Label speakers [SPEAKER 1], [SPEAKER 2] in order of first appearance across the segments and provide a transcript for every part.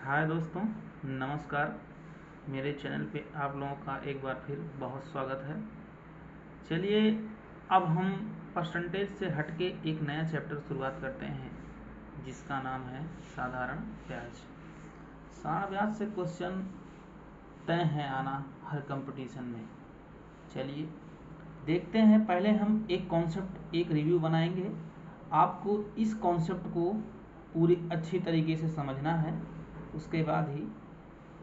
[SPEAKER 1] हाय दोस्तों, नमस्कार। मेरे चैनल पे आप लोगों का एक बार फिर बहुत स्वागत है। चलिए अब हम परसेंटेज से हटके एक नया चैप्टर शुरुआत करते हैं जिसका नाम है साधारण ब्याज। साधारण ब्याज से क्वेश्चन तय है आना हर कंपटीशन में। चलिए देखते हैं। पहले हम एक कॉन्सेप्ट, एक रिव्यू बनाएंगे। आपको इस कॉन्सेप्ट को पूरी अच्छी तरीके से समझना है, उसके बाद ही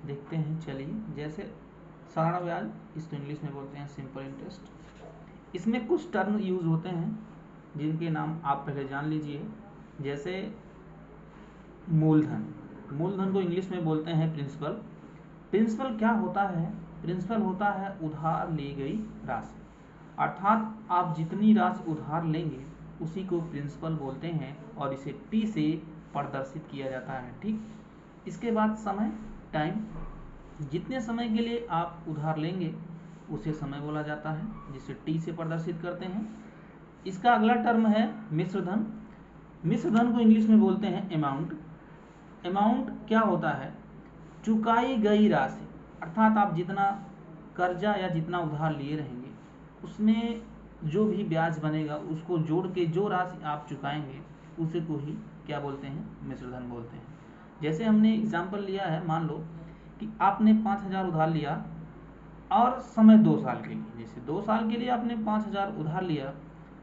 [SPEAKER 1] देखते हैं। चलिए, जैसे साधारण ब्याज, इसको इंग्लिश में बोलते हैं सिंपल इंटरेस्ट। इसमें कुछ टर्म यूज होते हैं जिनके नाम आप पहले जान लीजिए। जैसे मूलधन, मूलधन को इंग्लिश में बोलते हैं प्रिंसिपल। प्रिंसिपल क्या होता है? प्रिंसिपल होता है उधार ली गई राशि, अर्थात आप जितनी राशि उधार लेंगे उसी को प्रिंसिपल बोलते हैं और इसे टी से प्रदर्शित किया जाता है। ठीक, इसके बाद समय, टाइम, जितने समय के लिए आप उधार लेंगे उसे समय बोला जाता है, जिसे टी से प्रदर्शित करते हैं। इसका अगला टर्म है मिश्र धन। मिश्र धन को इंग्लिश में बोलते हैं अमाउंट। अमाउंट क्या होता है? चुकाई गई राशि, अर्थात आप जितना कर्जा या जितना उधार लिए रहेंगे उसमें जो भी ब्याज बनेगा उसको जोड़ के जो राशि आप चुकाएंगे उसे को ही क्या बोलते हैं? मिश्र धन बोलते हैं। जैसे हमने एग्जाम्पल लिया है, मान लो कि आपने 5,000 उधार लिया और समय 2 साल के लिए। जैसे 2 साल के लिए आपने 5,000 उधार लिया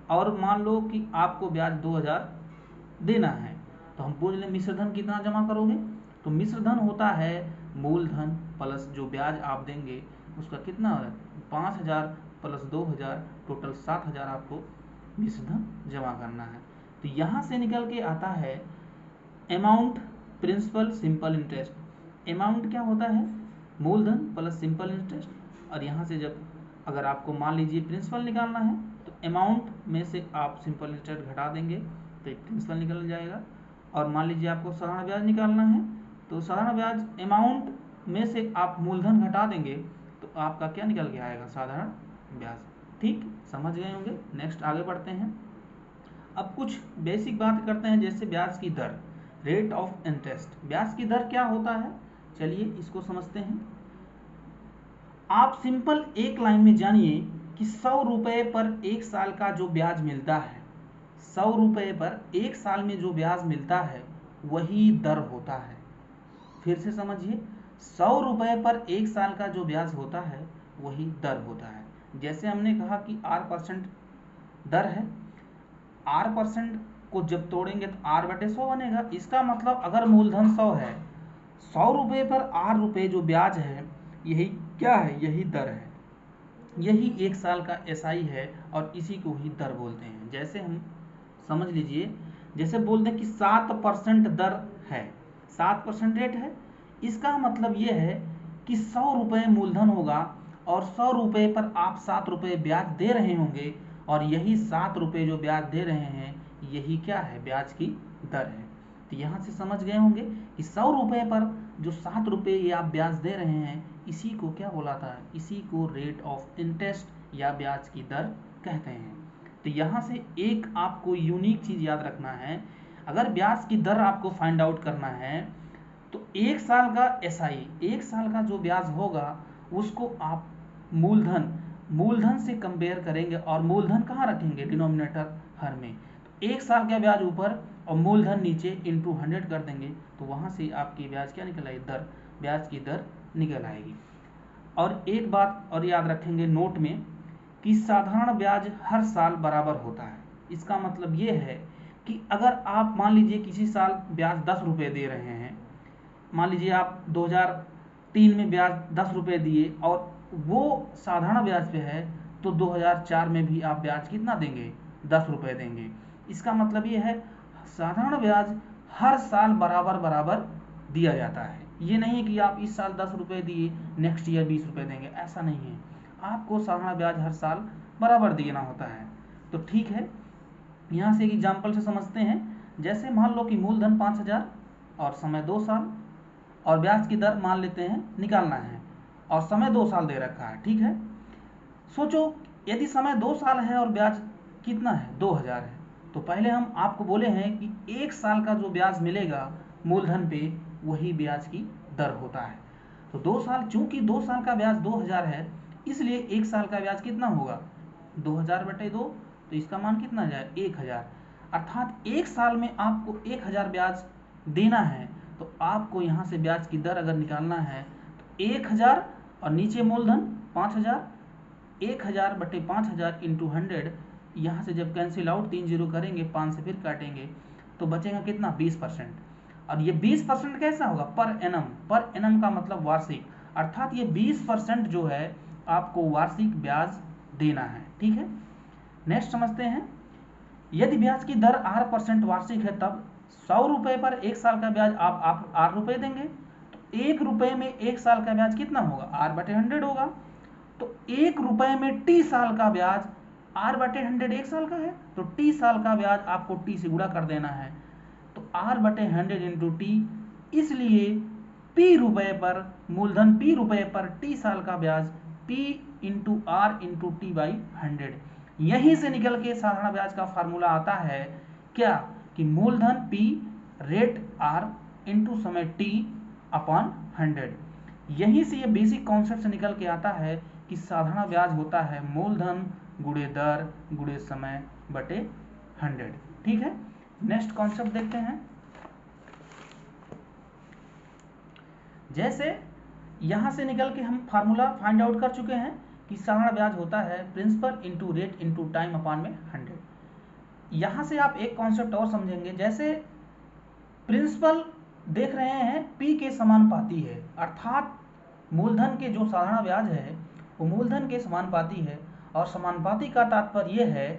[SPEAKER 1] और मान लो कि आपको ब्याज 2,000 देना है, तो हम पूछ लें मिश्र धन कितना जमा करोगे। तो मिश्र धन होता है मूलधन प्लस जो ब्याज आप देंगे उसका कितना है, 5,000 प्लस 2,000, टोटल 7,000 आपको मिश्र धन जमा करना है। तो यहाँ से निकल के आता है amount, principal, simple interest. Amount क्या होता है? मूलधन प्लस सिंपल इंटरेस्ट। और यहाँ से जब अगर आपको मान लीजिए प्रिंसिपल निकालना है तो अमाउंट में से आप सिंपल इंटरेस्ट घटा देंगे तो प्रिंसिपल निकल जाएगा। और मान लीजिए आपको साधारण ब्याज निकालना है तो साधारण ब्याज अमाउंट में से आप मूलधन घटा देंगे तो आपका क्या निकल के आएगा? साधारण ब्याज। ठीक, समझ गए होंगे। नेक्स्ट आगे बढ़ते हैं। अब कुछ बेसिक बात करते हैं, जैसे ब्याज की दर, रेट ऑफ इंटरेस्ट। ब्याज की दर क्या होता है? चलिए इसको समझते हैं। आप सिंपल एक लाइन में जानिए कि 100 रुपये पर 1 साल का जो ब्याज मिलता है, 100 रुपये पर 1 साल में जो ब्याज मिलता है वही दर होता है। फिर से समझिए, 100 रुपये पर 1 साल का जो ब्याज होता है वही दर होता है। जैसे हमने कहा कि R% दर है, R% को जब तोड़ेंगे तो R/100 बनेगा। इसका मतलब अगर मूलधन 100 है, 100 रुपये पर R रुपये जो ब्याज है, यही क्या है? यही दर है। यही 1 साल का SI है और इसी को ही दर बोलते हैं। जैसे हम समझ लीजिए, जैसे बोलते हैं कि 7% दर है, 7% रेट है। इसका मतलब ये है कि 100 रुपये मूलधन होगा और 100 रुपये पर आप 7 रुपये ब्याज दे रहे होंगे और यही 7 रुपये जो ब्याज दे रहे हैं यही क्या है? ब्याज की दर है। तो यहाँ से समझ गए होंगे कि 100 रुपये पर जो 7 रुपये ये आप ब्याज दे रहे हैं इसी को क्या बोलाता है? इसी को रेट ऑफ इंटरेस्ट या ब्याज की दर कहते हैं। तो यहाँ से एक आपको यूनिक चीज़ याद रखना है, अगर ब्याज की दर आपको फाइंड आउट करना है तो 1 साल का SI, 1 साल का जो ब्याज होगा उसको आप मूलधन से कंपेयर करेंगे और मूलधन कहाँ रखेंगे? डिनोमिनेटर हर में। तो 1 साल का ब्याज ऊपर और मूलधन नीचे इंटू 100 कर देंगे तो वहाँ से आपकी ब्याज क्या निकल आएगी? दर, ब्याज की दर निकल आएगी। और एक बात और याद रखेंगे नोट में कि साधारण ब्याज हर साल बराबर होता है। इसका मतलब ये है कि अगर आप मान लीजिए किसी साल ब्याज 10 रुपये दे रहे हैं, मान लीजिए आप 2003 में ब्याज 10 रुपये दिए और वो साधारण ब्याज पे है तो 2004 में भी आप ब्याज कितना देंगे? 10 रुपये देंगे। इसका मतलब ये है साधारण ब्याज हर साल बराबर बराबर दिया जाता है। ये नहीं है कि आप इस साल 10 रुपये दिए नेक्स्ट ईयर 20 रुपये देंगे, ऐसा नहीं है। आपको साधारण ब्याज हर साल बराबर देना होता है। तो ठीक है, यहाँ से एक एग्जाम्पल से समझते हैं। जैसे मान लो कि मूलधन 5,000 और समय 2 साल और ब्याज की दर मान लेते हैं निकालना है और समय 2 साल दे रखा है। ठीक है, सोचो यदि समय 2 साल है और ब्याज कितना है? 2,000 है। तो पहले हम आपको बोले हैं कि 1 साल का जो ब्याज मिलेगा मूलधन पे वही ब्याज की दर होता है। तो 2 साल, चूंकि 2 साल का ब्याज 2000 है, इसलिए 1 साल का ब्याज कितना होगा 2000/2, तो इसका मान कितना आ जाए 1000। अर्थात 1 साल में आपको 1000 ब्याज देना है। तो आपको यहाँ से ब्याज की दर अगर निकालना है तो 1000 और नीचे मूलधन 5000, 1000/5000 इंटू 100, यहाँ से जब कैंसिल आउट 3 जीरो करेंगे, 5 से फिर काटेंगे, तो बचेगा कितना 20%। और ये 20% कैसा होगा पर एनम, पर एनम का मतलब वार्षिक, अर्थात ये 20% जो है आपको वार्षिक ब्याज देना है। ठीक है, नेक्स्ट समझते हैं। यदि ब्याज की दर 8% वार्षिक है, तब 100 रुपए पर 1 साल का ब्याज आप 8 रुपए देंगे, तो 1 रुपए में 1 साल का ब्याज कितना होगा 8/100 होगा। तो 1 रुपए में टी साल का ब्याज 8/100 1 साल का है, तो टी साल का ब्याज आपको टी से गुणा कर देना है, तो 8/100 इंटू टी, इसलिए पी रुपए पर मूलधन पी रुपए पर टी साल का ब्याज P into R into T by 100। यहीं से निकल के साधारण ब्याज का फार्मूला आता है क्या, कि मूलधन पी रेट आर इंटू समय टी अपॉन 100। यहीं से ये बेसिक कॉन्सेप्ट से निकल के आता है कि साधारण ब्याज होता है मूलधन गुणे दर गुणे समय बटे 100। ठीक है, नेक्स्ट कॉन्सेप्ट देखते हैं। जैसे यहां से निकल के हम फार्मूला फाइंड आउट कर चुके हैं कि साधारण ब्याज होता है principal into rate into time upon में 100। यहां से आप एक कॉन्सेप्ट और समझेंगे। जैसे प्रिंसिपल देख रहे हैं पी के समानुपाती है, अर्थात मूलधन के जो साधारण ब्याज है वो मूलधन के समानुपाती है, और समानुपाती का तात्पर्य यह है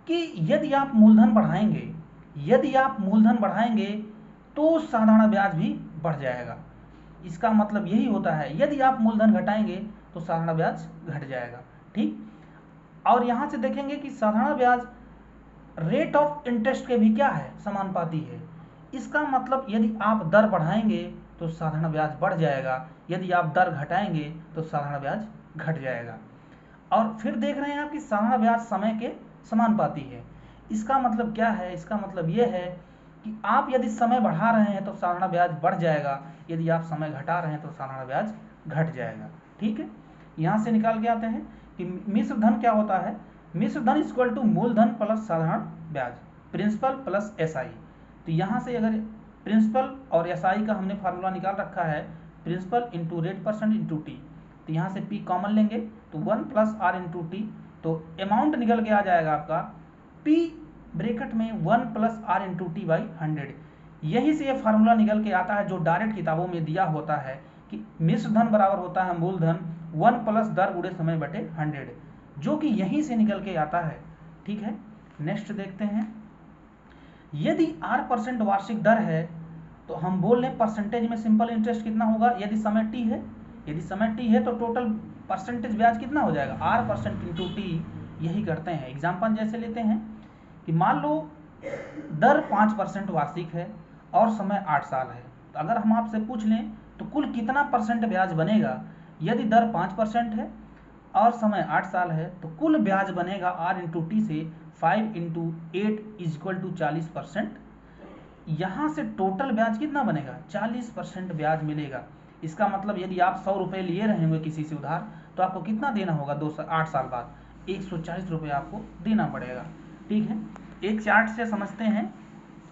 [SPEAKER 1] कि यदि आप मूलधन बढ़ाएंगे तो साधारण ब्याज भी बढ़ जाएगा। इसका मतलब यही होता है, यदि आप मूलधन घटाएंगे तो साधारण ब्याज घट जाएगा। ठीक, और यहां से देखेंगे कि साधारण ब्याज रेट ऑफ इंटरेस्ट के भी क्या है समानुपाती है। इसका मतलब यदि आप दर बढ़ाएंगे तो साधारण ब्याज बढ़ जाएगा, यदि आप दर घटाएंगे तो साधारण ब्याज घट जाएगा। और फिर देख रहे हैं आप कि साधारण ब्याज समय के समानुपाती है। इसका मतलब क्या है, इसका मतलब यह है कि आप यदि समय बढ़ा रहे हैं तो साधारण ब्याज बढ़ जाएगा, यदि आप समय घटा रहे हैं तो साधारण ब्याज घट जाएगा। ठीक है, यहां से निकाल के आते हैं कि मिश्र धन क्या होता है। मिश्र धन इक्वल टू मूलधन प्लस साधारण ब्याज, प्रिंसिपल प्लस एसआई। तो यहां से अगर प्रिंसिपल और एसआई का हमने फार्मूला निकाल रखा है, principal into rate percent into T, तो यहाँ से पी कॉमन लेंगे तो 1 प्लस आर इंटू टी, तो अमाउंट निकल के आ जाएगा आपका पी ब्रैकेट में 1 plus R into T by 100। यही से ये फार्मूला निकल के आता है जो डायरेक्ट किताबों में दिया होता है कि मिश्र धन बराबर होता है मूलधन 1 प्लस दर गुणे समय बटे 100, जो कि यहीं से निकल के आता है। ठीक है, नेक्स्ट देखते हैं। यदि 8% वार्षिक दर है तो हम बोल रहे परसेंटेज में सिंपल इंटरेस्ट कितना होगा, यदि समय टी है, यदि समय टी है तो टोटल परसेंटेज ब्याज कितना हो जाएगा 8% इंटू टी। यही करते हैं, एग्जाम्पल जैसे लेते हैं कि मान लो दर 5% वार्षिक है और समय 8 साल है, तो अगर हम आपसे पूछ लें तो कुल कितना परसेंट ब्याज बनेगा। यदि दर 5% है और समय 8 साल है तो कुल ब्याज बनेगा आर इंटू टी से 5 इंटू 8 इक्वल टू 40%। यहाँ से टोटल ब्याज कितना बनेगा 40% ब्याज मिलेगा। इसका मतलब यदि आप 100 रुपये लिए रहेंगे किसी से उधार तो आपको कितना देना होगा 8 साल बाद 140 रुपये आपको देना पड़ेगा। ठीक है, एक चार्ट से समझते हैं,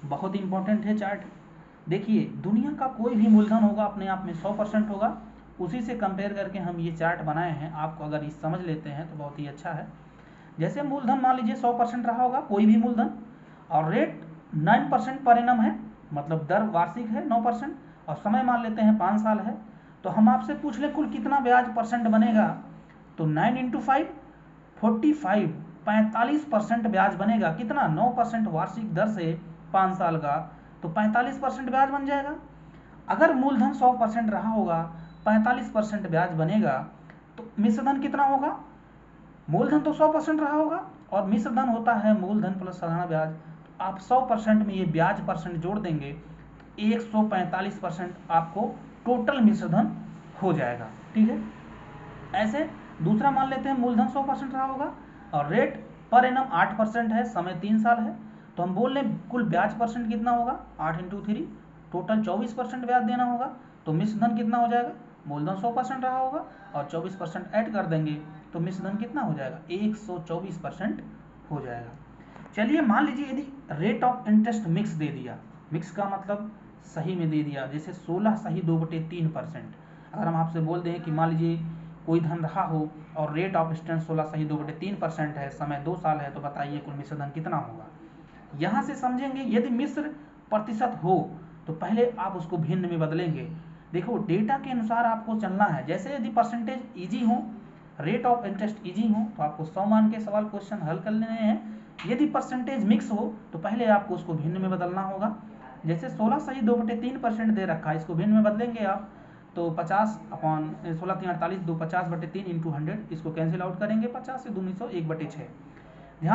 [SPEAKER 1] बहुत इंपॉर्टेंट है चार्ट। देखिए दुनिया का कोई भी मूलधन होगा अपने आप में 100% होगा, उसी से कंपेयर करके हम ये चार्ट बनाए हैं। आपको अगर इस समझ लेते हैं तो बहुत ही अच्छा है। जैसे मूलधन मान लीजिए 100% रहा होगा कोई भी मूलधन, और रेट 9% पर एनम है, मतलब दर वार्षिक है 9%, और समय मान लेते हैं 5 साल है। तो हम आपसे पूछ लें कुल कितना ब्याज परसेंट बनेगा, तो 9 इंटू 5 45, 45% ब्याज बनेगा। कितना 9% वार्षिक दर से 5 साल का, तो 45% ब्याज बन जाएगा। अगर मूलधन 100% रहा होगा 45% ब्याज बनेगा, तो मिश्रधन कितना होगा, मूलधन तो 100% रहा होगा और मिश्रधन होता है मूलधन प्लस साधारण ब्याज। तो आप 100% में ये ब्याज परसेंट जोड़ देंगे 145% आपको टोटल मिश्रधन हो जाएगा। ठीक है, ऐसे दूसरा मान लेते हैं मूलधन 100% रहा होगा और रेट पर एनम 8% है, समय 3 साल है, तो हम बोल लें कुल ब्याज परसेंट कितना होगा 8 इंटू 3 टोटल 24% ब्याज देना होगा, तो मिश्र धन कितना हो जाएगा, मूलधन 100% रहा होगा और 24% ऐड कर देंगे तो मिश्र धन कितना हो जाएगा, 124% हो जाएगा। चलिए मान लीजिए यदि रेट ऑफ इंटरेस्ट मिक्स दे दिया, मिक्स का मतलब सही में दे दिया, जैसे 16 सही 2/3%। अगर हम आपसे बोल दें कि मान लीजिए कोई धन रहा हो और रेट ऑफ इंटरेस्ट 16 सही 2/3% है, समय 2 साल है, तो बताइए कुल मिश्र धन कितना होगा। यहाँ से समझेंगे यदि मिश्र प्रतिशत हो तो पहले आप उसको भिन्न में बदलेंगे। देखो डेटा के अनुसार आपको चलना है, जैसे यदि परसेंटेज इजी हो, रेट ऑफ इंटरेस्ट इजी हो तो आपको 100 मान के सवाल क्वेश्चन हल कर लेने हैं। यदि परसेंटेज मिक्स हो तो पहले आपको उसको भिन्न में बदलना होगा। जैसे 16 सही 2/3% दे रखा है, इसको भिन्न में बदलेंगे आप तो 50 अपॉन 16 3 48 2 50/3 इंटू 100, इसको कैंसिल आउट करेंगे, 50 से 2 1/6